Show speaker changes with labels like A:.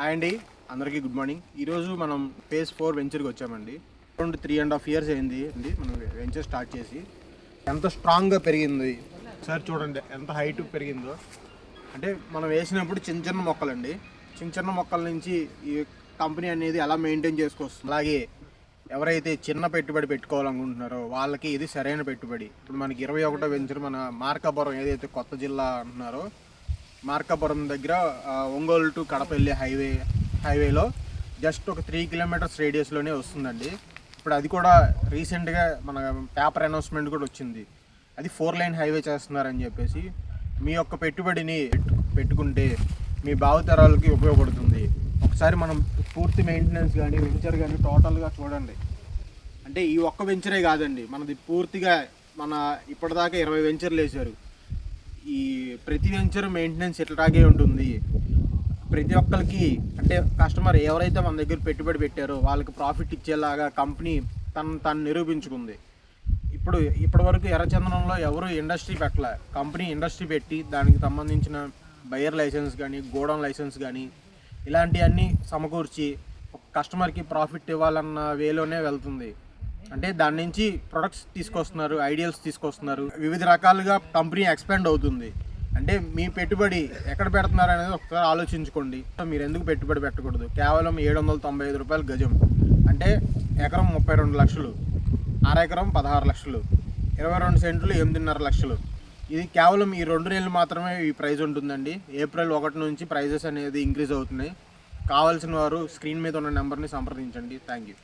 A: Hi అండి, అందరికీ good morning. ఈరోజు మనం ఫేజ్ 4 వెంచర్కి వచ్చామండి. అరౌండ్ 3.5 years అయింది అండి మనం వెంచర్ స్టార్ట్ చేసి. ఎంత స్ట్రాంగ్గా పెరిగింది సార్, చూడండి ఎంత హైట్ పెరిగిందో. అంటే మనం వేసినప్పుడు చిన్న చిన్న మొక్కలండి, చిన్న మొక్కల నుంచి ఈ కంపెనీ అనేది ఎలా మెయింటైన్ చేసుకొస్తుంది. అలాగే ఎవరైతే చిన్న పెట్టుబడి పెట్టుకోవాలనుకుంటున్నారో వాళ్ళకి ఇది సరైన పెట్టుబడి. ఇప్పుడు మనకి 21వ వెంచర్ మన మార్కాపురం ఏదైతే కొత్త జిల్లా అంటున్నారో, మార్కాపురం దగ్గర ఒంగోలు టు కడప వెళ్ళే హైవేలో జస్ట్ ఒక 3 kilometers రేడియస్లోనే వస్తుందండి. ఇప్పుడు అది కూడా రీసెంట్గా మన పేపర్ అనౌన్స్మెంట్ కూడా వచ్చింది, అది 4-lane హైవే చేస్తున్నారని చెప్పేసి. మీ యొక్క పెట్టుబడిని పెట్టుకుంటే మీ భావితరాలకి ఉపయోగపడుతుంది. ఒకసారి మనం పూర్తి మెయింటెనెన్స్ కానీ వెంచర్ కానీ టోటల్గా చూడండి. అంటే ఈ ఒక్క వెంచరే కాదండి, మనది పూర్తిగా మన ఇప్పటిదాకా 20 వెంచర్లు వేశారు. ఈ ప్రతి వెంచర్ మెయింటెనెన్స్ ఇట్లాగే ఉంటుంది. ప్రతి ఒక్కరికి అంటే కస్టమర్ ఎవరైతే మన దగ్గర పెట్టుబడి పెట్టారో వాళ్ళకి ప్రాఫిట్ ఇచ్చేలాగా కంపెనీ తను నిరూపించుకుంది. ఇప్పటి వరకు ఎర్రచందనంలో ఎవరు ఇండస్ట్రీ పెట్టలే. కంపెనీ ఇండస్ట్రీ పెట్టి దానికి సంబంధించిన బయర్ లైసెన్స్ కానీ గోడౌన్ లైసెన్స్ కానీ ఇలాంటివన్నీ సమకూర్చి కస్టమర్కి ప్రాఫిట్ ఇవ్వాలన్న వేలోనే వెళ్తుంది. అంటే దాని నుంచి ప్రొడక్ట్స్ తీసుకొస్తున్నారు, ఐడియల్స్ తీసుకొస్తున్నారు, వివిధ రకాలుగా కంపెనీ ఎక్స్పాండ్ అవుతుంది. అంటే మీ పెట్టుబడి ఎక్కడ పెడుతున్నారు అనేది ఒకసారి ఆలోచించుకోండి. మీరు ఎందుకు పెట్టుబడి పెట్టకూడదు? కేవలం 795 రూపాయలు గజం, అంటే ఎకరం 32 లక్షలు, అరెకరం 16 లక్షలు, 22 సెంట్లు 8.5 లక్షలు. ఇది కేవలం ఈ 2 నెలలు మాత్రమే ఈ ప్రైస్ ఉంటుందండి. April 1 నుంచి ప్రైజెస్ అనేది ఇంక్రీజ్ అవుతున్నాయి. కావాల్సిన వారు స్క్రీన్ మీద ఉన్న నెంబర్ని సంప్రదించండి. Thank you.